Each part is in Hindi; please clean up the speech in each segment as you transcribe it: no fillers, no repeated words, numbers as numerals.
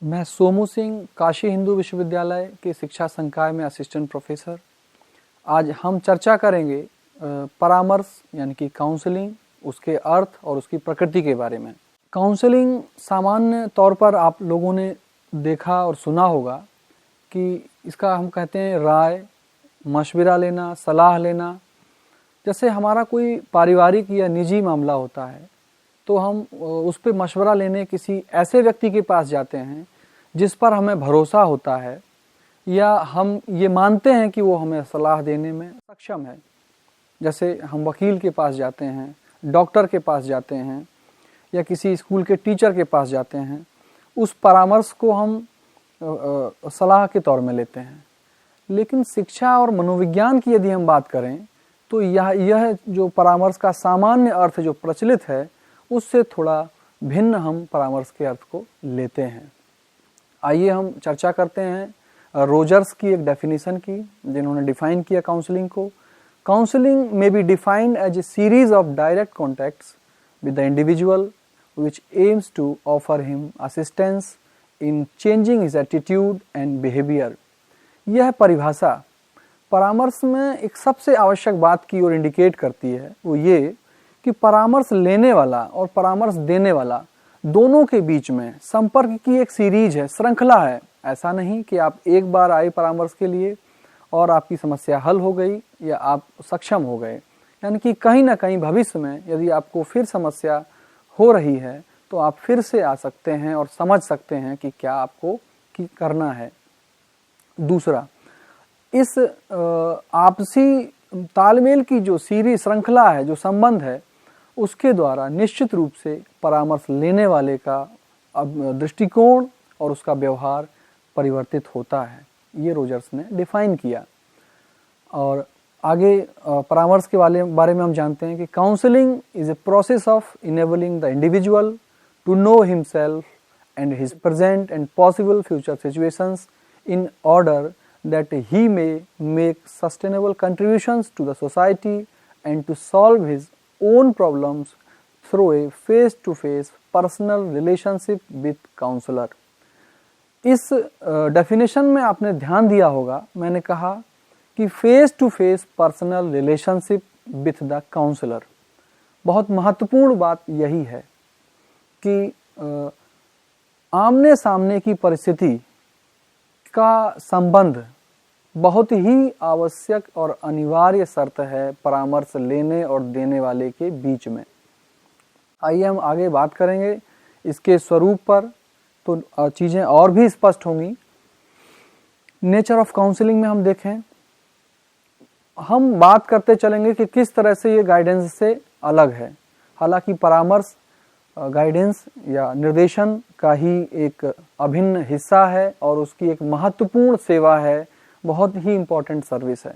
मैं सोमू सिंह, काशी हिंदू विश्वविद्यालय के शिक्षा संकाय में असिस्टेंट प्रोफेसर। आज हम चर्चा करेंगे परामर्श यानी कि काउंसलिंग, उसके अर्थ और उसकी प्रकृति के बारे में। काउंसलिंग सामान्य तौर पर आप लोगों ने देखा और सुना होगा कि इसका हम कहते हैं राय, मशविरा लेना, सलाह लेना। जैसे हमारा कोई पारिवारिक या निजी मामला होता है तो हम उस पर मशवरा लेने किसी ऐसे व्यक्ति के पास जाते हैं जिस पर हमें भरोसा होता है या हम ये मानते हैं कि वो हमें सलाह देने में सक्षम है। जैसे हम वकील के पास जाते हैं, डॉक्टर के पास जाते हैं या किसी स्कूल के टीचर के पास जाते हैं। उस परामर्श को हम सलाह के तौर में लेते हैं। लेकिन शिक्षा और मनोविज्ञान की यदि हम बात करें तो यह जो परामर्श का सामान्य अर्थ जो प्रचलित है उससे थोड़ा भिन्न हम परामर्श के अर्थ को लेते हैं। आइए हम चर्चा करते हैं रोजर्स की एक डेफिनेशन की, जिन्होंने डिफाइन किया काउंसलिंग को। Counselling may be defined as a series of direct contacts with the individual which aims to offer him assistance in changing his attitude and behavior। यह परिभाषा परामर्श में एक सबसे आवश्यक बात की ओर इंडिकेट करती है, वो ये कि परामर्श लेने वाला और परामर्श देने वाला दोनों के बीच में संपर्क की एक सीरीज है, श्रृंखला है। ऐसा नहीं कि आप एक बार आए परामर्श के लिए और आपकी समस्या हल हो गई या आप सक्षम हो गए। यानी कि कहीं ना कहीं भविष्य में यदि आपको फिर समस्या हो रही है तो आप फिर से आ सकते हैं और समझ सकते हैं कि क्या आपको करना है। दूसरा, इस आपसी तालमेल की जो सीरीज श्रृंखला है, जो संबंध है, उसके द्वारा निश्चित रूप से परामर्श लेने वाले का दृष्टिकोण और उसका व्यवहार परिवर्तित होता है। ये रोजर्स ने डिफाइन किया। और आगे परामर्श के बारे में हम जानते हैं कि counselling is a process of enabling the individual to know himself and his present and possible future situations in order that he may make sustainable contributions to the society and to solve his own problems through a face-to-face personal relationship with counselor। इस डेफिनेशन में आपने ध्यान दिया होगा, मैंने कहा कि face to face personal relationship with the counsellor. बहुत महत्वपूर्ण बात यही है कि आमने सामने की परिस्थिति का संबंध बहुत ही आवश्यक और अनिवार्य शर्त है परामर्श लेने और देने वाले के बीच में। आइए हम आगे बात करेंगे इसके स्वरूप पर, तो चीज़ें और भी स्पष्ट होंगी। नेचर ऑफ काउंसलिंग में हम देखें, हम बात करते चलेंगे कि किस तरह से ये गाइडेंस से अलग है। हालांकि परामर्श गाइडेंस या निर्देशन का ही एक अभिन्न हिस्सा है और उसकी एक महत्वपूर्ण सेवा है, बहुत ही इंपॉर्टेंट सर्विस है।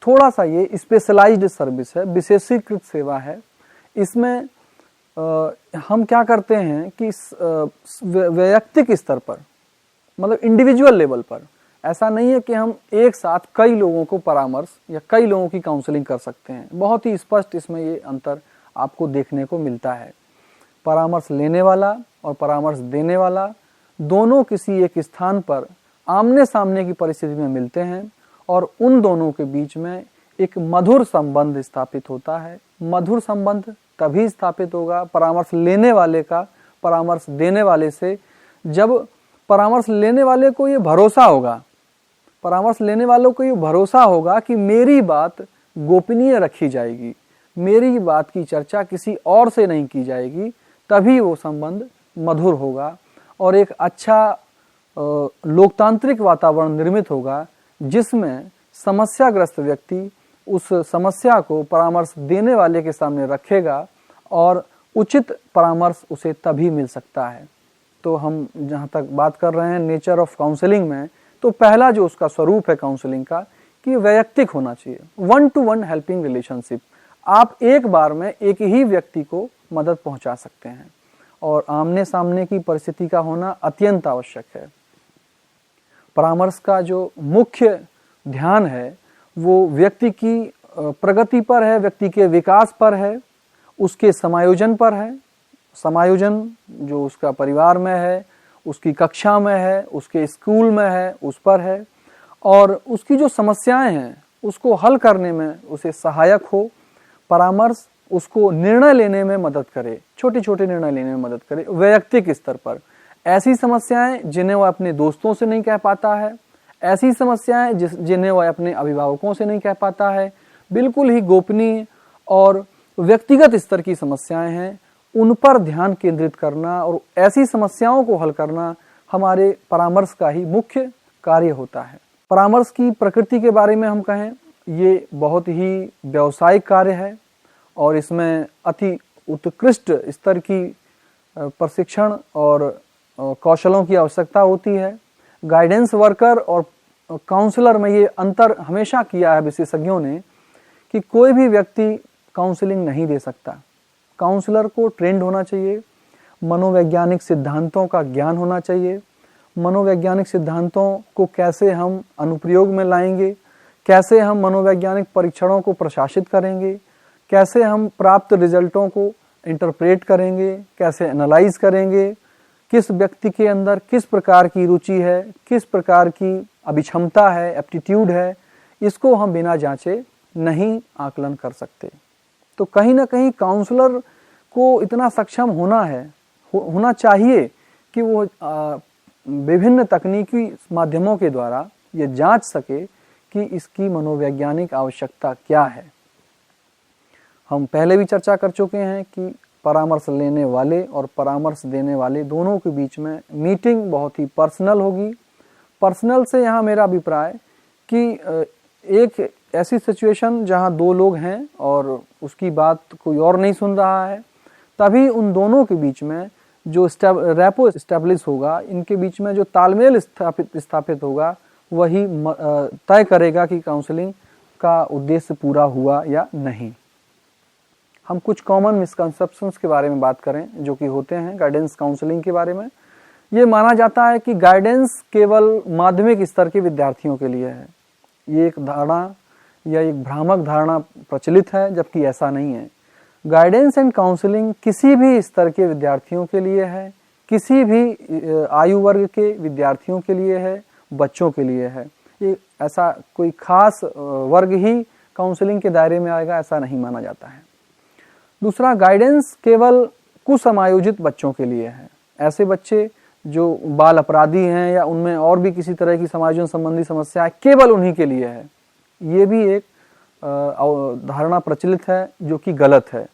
थोड़ा सा ये स्पेशलाइज्ड सर्विस है, विशेषीकृत सेवा है। इसमें हम क्या करते हैं कि वैयक्तिक स्तर पर, मतलब इंडिविजुअल लेवल पर, ऐसा नहीं है कि हम एक साथ कई लोगों को परामर्श या कई लोगों की काउंसलिंग कर सकते हैं। बहुत ही स्पष्ट इसमें ये अंतर आपको देखने को मिलता है। परामर्श लेने वाला और परामर्श देने वाला दोनों किसी एक स्थान पर आमने सामने की परिस्थिति में मिलते हैं और उन दोनों के बीच में एक मधुर संबंध स्थापित होता है। मधुर संबंध तभी स्थापित होगा परामर्श लेने वाले का परामर्श देने वाले से, जब परामर्श लेने वाले को ये भरोसा होगा, परामर्श लेने वालों को ये भरोसा होगा कि मेरी बात गोपनीय रखी जाएगी, मेरी बात की चर्चा किसी और से नहीं की जाएगी। तभी वो संबंध मधुर होगा और एक अच्छा लोकतांत्रिक वातावरण निर्मित होगा जिसमें समस्याग्रस्त व्यक्ति उस समस्या को परामर्श देने वाले के सामने रखेगा और उचित परामर्श उसे तभी मिल सकता है। तो हम जहाँ तक बात कर रहे हैं नेचर ऑफ काउंसलिंग में, तो पहला जो उसका स्वरूप है काउंसलिंग का कि वैयक्तिक होना चाहिए, one two one helping relationship. आप एक बार में एक ही व्यक्ति को मदद पहुंचा सकते हैं और आमने सामने की परिस्थिति का होना अत्यंत आवश्यक है। परामर्श का जो मुख्य ध्यान है वो व्यक्ति की प्रगति पर है, व्यक्ति के विकास पर है, उसके समायोजन पर है। समायोजन जो उसका परिवार में है, उसकी कक्षा में है, उसके स्कूल में है, उस पर है, और उसकी जो समस्याएं हैं उसको हल करने में उसे सहायक हो। परामर्श उसको निर्णय लेने में मदद करे, छोटे छोटे निर्णय लेने में मदद करे वैयक्तिक स्तर पर। ऐसी समस्याएं जिन्हें वह अपने दोस्तों से नहीं कह पाता है, ऐसी समस्याएं जिन्हें वह अपने अभिभावकों से नहीं कह पाता है, बिल्कुल ही गोपनीय और व्यक्तिगत स्तर की समस्याएं हैं, उन पर ध्यान केंद्रित करना और ऐसी समस्याओं को हल करना हमारे परामर्श का ही मुख्य कार्य होता है। परामर्श की प्रकृति के बारे में हम कहें, ये बहुत ही व्यावसायिक कार्य है और इसमें अति उत्कृष्ट स्तर की प्रशिक्षण और कौशलों की आवश्यकता होती है। गाइडेंस वर्कर और काउंसलर में ये अंतर हमेशा किया है विशेषज्ञों ने कि कोई भी व्यक्ति काउंसलिंग नहीं दे सकता। काउंसलर को ट्रेंड होना चाहिए, मनोवैज्ञानिक सिद्धांतों का ज्ञान होना चाहिए, मनोवैज्ञानिक सिद्धांतों को कैसे हम अनुप्रयोग में लाएंगे, कैसे हम मनोवैज्ञानिक परीक्षणों को प्रशासित करेंगे, कैसे हम प्राप्त रिजल्टों को इंटरप्रेट करेंगे, कैसे एनालाइज करेंगे, किस व्यक्ति के अंदर किस प्रकार की रुचि है, किस प्रकार की अभिक्षमता है, एप्टीट्यूड है, इसको हम बिना जांचे नहीं आकलन कर सकते। तो कहीं ना कहीं काउंसलर को इतना सक्षम होना चाहिए कि वो विभिन्न तकनीकी माध्यमों के द्वारा ये जांच सके कि इसकी मनोवैज्ञानिक आवश्यकता क्या है। हम पहले भी चर्चा कर चुके हैं कि परामर्श लेने वाले और परामर्श देने वाले दोनों के बीच में मीटिंग बहुत ही पर्सनल होगी। पर्सनल से यहाँ मेरा अभिप्राय कि एक ऐसी सिचुएशन जहाँ दो लोग हैं और उसकी बात कोई और नहीं सुन रहा है, तभी उन दोनों के बीच में जो रैपो एस्टेब्लिश होगा, इनके बीच में जो तालमेल स्थापित होगा, वही तय करेगा कि काउंसलिंग का उद्देश्य पूरा हुआ या नहीं। हम कुछ कॉमन मिसकंसेप्शंस के बारे में बात करें जो कि होते हैं गाइडेंस काउंसलिंग के बारे में। ये माना जाता है कि गाइडेंस केवल माध्यमिक स्तर के विद्यार्थियों के लिए है। ये एक धारणा या एक भ्रामक धारणा प्रचलित है, जबकि ऐसा नहीं है। गाइडेंस एंड काउंसलिंग किसी भी स्तर के विद्यार्थियों के लिए है, किसी भी आयु वर्ग के विद्यार्थियों के लिए है, बच्चों के लिए है। ये ऐसा कोई खास वर्ग ही काउंसलिंग के दायरे में आएगा ऐसा नहीं माना जाता है। दूसरा, गाइडेंस केवल कुसमायोजित बच्चों के लिए है। ऐसे बच्चे जो बाल अपराधी हैं या उनमें और भी किसी तरह की समायोजन संबंधी समस्या है, केवल उन्हीं के लिए है। ये भी एक धारणा प्रचलित है जो कि गलत है।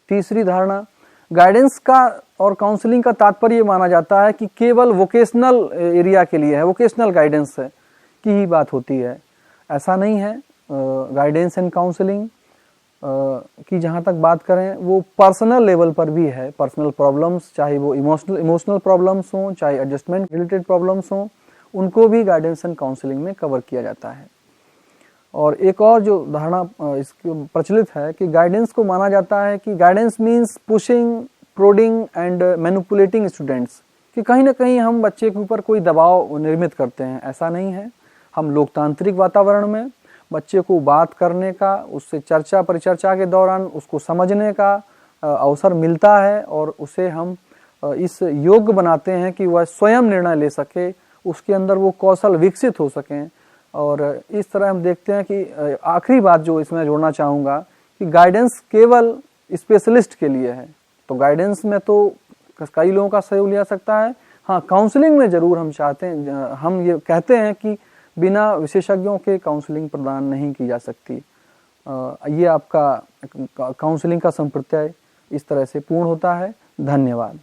तीसरी धारणा, गाइडेंस का और काउंसलिंग का तात्पर्य माना जाता है कि केवल वोकेशनल एरिया के लिए है, वोकेशनल गाइडेंस की ही बात होती है। ऐसा नहीं है। गाइडेंस एंड काउंसलिंग की जहाँ तक बात करें, वो पर्सनल लेवल पर भी है। पर्सनल प्रॉब्लम्स, चाहे वो इमोशनल प्रॉब्लम्स हों, चाहे एडजस्टमेंट रिलेटेड प्रॉब्लम्स हों, उनको भी गाइडेंस एंड काउंसलिंग में कवर किया जाता है। और एक और जो धारणा प्रचलित है कि गाइडेंस को माना जाता है कि guidance means pushing, prodding and manipulating students, कि कहीं ना कहीं हम बच्चे के ऊपर कोई दबाव निर्मित करते हैं। ऐसा नहीं है। हम लोकतांत्रिक वातावरण में बच्चे को बात करने का, उससे चर्चा परिचर्चा के दौरान उसको समझने का अवसर मिलता है और उसे हम इस योग्य बनाते हैं कि वह स्वयं निर्णय ले सके, उसके अंदर वो कौशल विकसित हो सकें। और इस तरह हम देखते हैं कि आखिरी बात जो इसमें जोड़ना चाहूँगा कि गाइडेंस केवल स्पेशलिस्ट के लिए है। तो गाइडेंस में तो कई लोगों का सहयोग लिया सकता है। हाँ, काउंसलिंग में ज़रूर हम ये कहते हैं कि बिना विशेषज्ञों के काउंसलिंग प्रदान नहीं की जा सकती। ये आपका काउंसलिंग का संप्रत्यय इस तरह से पूर्ण होता है। धन्यवाद।